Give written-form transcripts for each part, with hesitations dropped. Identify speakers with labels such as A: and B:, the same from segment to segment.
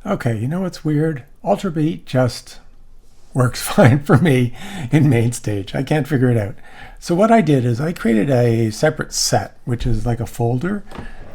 A: Okay, you know what's weird? Ultrabeat just works fine for me in Mainstage. I can't figure it out. So what I did is I created a separate set, which is like a folder,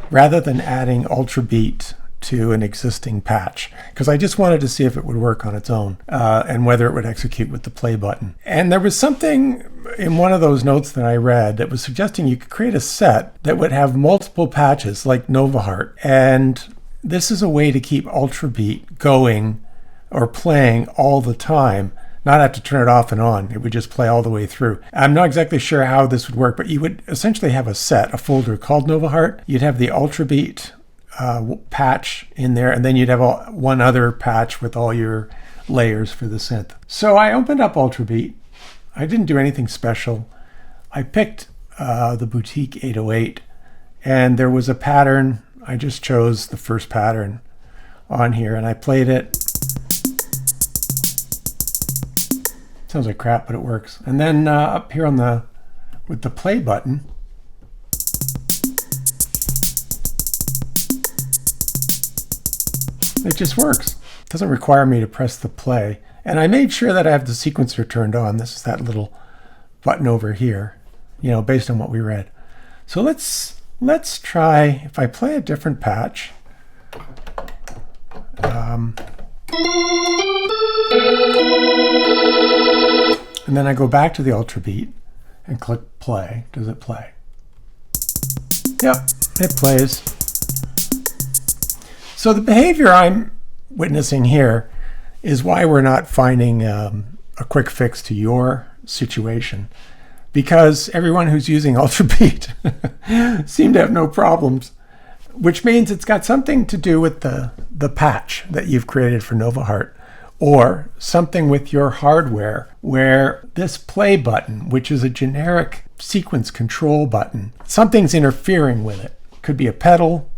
A: rather than adding Ultrabeat to an existing patch, because I just wanted to see if it would work on its own and whether it would execute with the play button. And there was something in one of those notes that I read that was suggesting you could create a set that would have multiple patches like Novaheart. And this is a way to keep Ultrabeat going or playing all the time, not have to turn it off and on. It would just play all the way through. I'm not exactly sure how this would work, but you would essentially have a set, a folder called Novaheart. You'd have the Ultrabeat patch in there, and then you'd have one other patch with all your layers for the synth. So I opened up Ultrabeat. I didn't do anything special. I picked the Boutique 808, and there was a pattern. I just chose the first pattern on here, and I played it. Sounds like crap, but it works. And then up here with the play button, it just works. It doesn't require me to press the play. And I made sure that I have the sequencer turned on. This is that little button over here, based on what we read. So let's try, if I play a different patch. And then I go back to the Ultrabeat and click play. Does it play? Yep, it plays. So the behavior I'm witnessing here is why we're not finding a quick fix to your situation, because everyone who's using Ultrabeat seem to have no problems, which means it's got something to do with the patch that you've created for Novaheart, or something with your hardware where this play button, which is a generic sequence control button, something's interfering with it. Could be a pedal,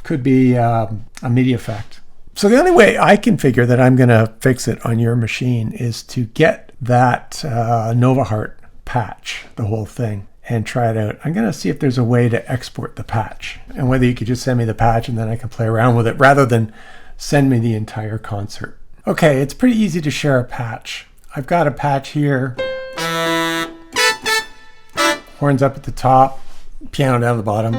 A: could be a MIDI effect. So the only way I can figure that I'm going to fix it on your machine is to get that Novaheart patch, the whole thing, and try it out. I'm going to see if there's a way to export the patch, and whether you could just send me the patch and then I can play around with it rather than send me the entire concert. Okay, it's pretty easy to share a patch. I've got a patch here. Horns up at the top, piano down at the bottom.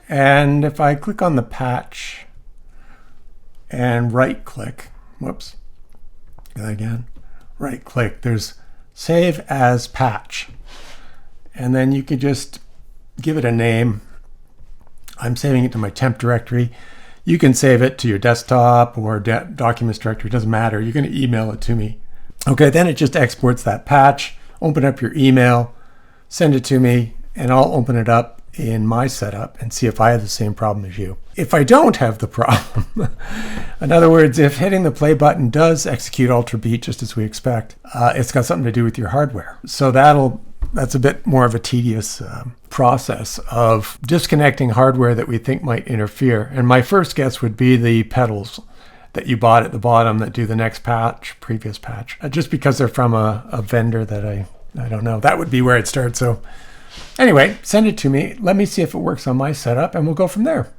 A: And if I click on the patch and right click, whoops, do that again, right click, there's save as patch. And then you could just give it a name. I'm saving it to my temp directory. You can save it to your desktop or documents directory, it doesn't matter. You're going to email it to me. Okay, then it just exports that patch. Open up your email, send it to me, and I'll open it up in my setup and see if I have the same problem as you. If I don't have the problem, in other words, if hitting the play button does execute Ultrabeat just as we expect, it's got something to do with your hardware. So that's a bit more of a tedious process of disconnecting hardware that we think might interfere. And my first guess would be the pedals that you bought at the bottom that do the next patch, previous patch, just because they're from a vendor that I don't know. That would be where it starts. So anyway, send it to me. Let me see if it works on my setup, and we'll go from there.